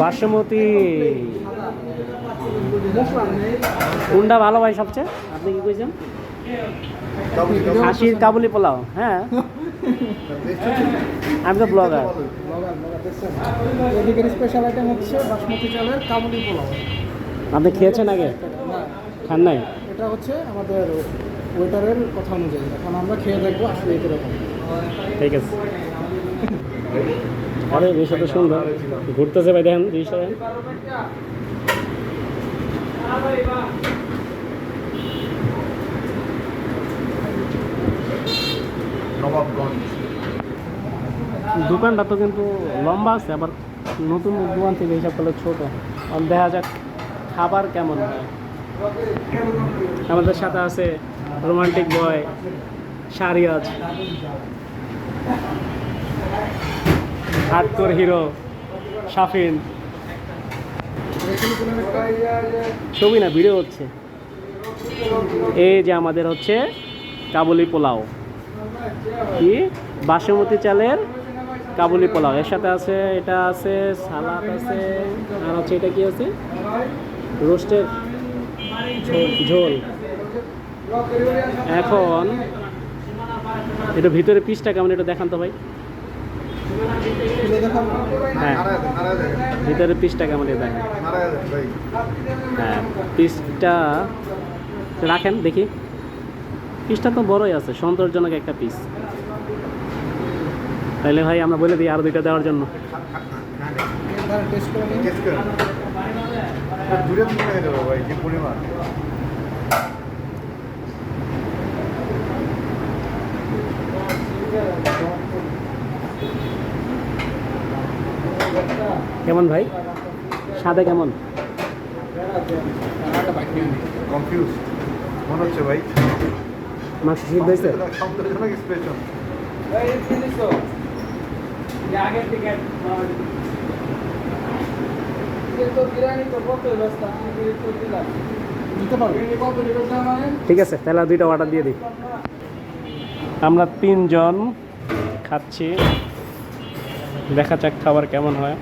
বাসমতি কোনটা ভালো ভাই সবচেয়ে? আপনি কি কইছেন? খাসির কাবুলি পোলাও। হ্যাঁ, আমি তো ব্লগার। এদিকের স্পেশাল আইটেম হচ্ছে বাসমতি চালের কাবুলি পোলাও। আপনি খেয়েছেন আগে? না, খান নাই? এটা হচ্ছে আমাদের ওয়েটারের কথা অনুযায়ী। এখন আমরা খেয়ে দেখবো আসলে কীরকম। ঠিক আছে। আরে বেশ তো সুন্দর ঘুরতেছে ভাই, দেখেন জিনিসটা। দোকানটা তো কিন্তু লম্বা আছে, আবার নতুন দোকান থেকে হিসাব করলে ছোটো। আর দেখা যাক খাবার কেমন হয়। আমাদের সাথে আছে রোমান্টিক বয় শারিয়াজ, হার্ডকোর হিরো শাফিন। ছবি না, ভিডিও হচ্ছে। এই যে আমাদের হচ্ছে কাবুলি পোলাও, কি বাসমতি চালের কাবুলি পোলাও। এর সাথে আছে, এটা আছে সালাদ আছে, আর হচ্ছে এটা কি আছে, রোস্টের ঝোল। এখন এটা ভিতরে পিসটা কেমন এটা দেখান তো ভাই। হ্যাঁ, ভিতরে পিসটা কেমন এটা দেখেন। হ্যাঁ, পিসটা রাখেন দেখি। পিসটা তো বড়ই আছে, সন্তোষজনক একটা পিস। তাইলে ভাই আমরা বলে দিই আরো দুইটা দেওয়ার জন্য। কেমন ভাই, স্বাদে কেমন? কনফিউজ মনে হচ্ছে ভাই। মাংস সিদ্ধ হয়েছে? ঠিক আছে, তাহলে দুইটা অর্ডার দিয়ে দিই। আমরা 3 জন খাচ্ছি, দেখা যাক খাবার কেমন হয়।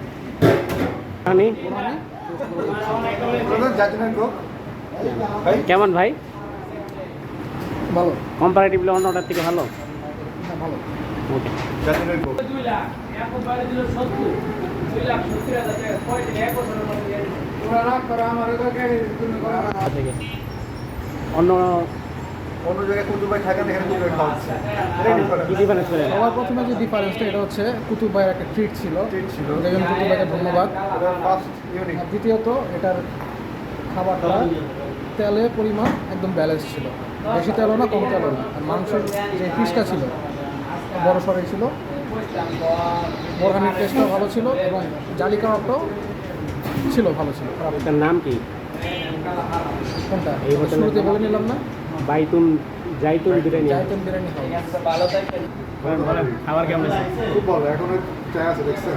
কেমন ভাই? ভালো, কম্পারেটিভলি অন্য অর্ডার থেকে ভালো। ভালো। ওকে, অন্য অন্য জায়গায় কুতুব ভাই থাকেন, এখানে কুতুব ভাই খাওয়াচ্ছে। কি ডিফারেন্স করে? সবার প্রথমে যে ডিফারেন্সটা, এটা হচ্ছে কুতুব ভাইয়ের একটা ট্রিট ছিল। এই জন্য কুতুব ভাইকে ধন্যবাদ। First unique. আর দ্বিতীয়ত, এটার খাবারটা তেলের পরিমাণ একদম ব্যালেন্স ছিল, বেশি তেলও না কম তেলও না। আর মাংসের যে পিসটা ছিল বড় সড়ই ছিল, বোরহানির টেস্টটাও ভালো ছিল, এবং জালি কাবাবটাও ছিল, ভালো ছিল। এটার নাম কি? কোনটা? এই হোটেলের শুরুতে বলে নিলাম না, জাইতুন বিরিয়ানি। জাইতুন বিরিয়ানি খাওয়া। খাবার কেমন? খুব ভালো, এখন চা আছে দেখছেন।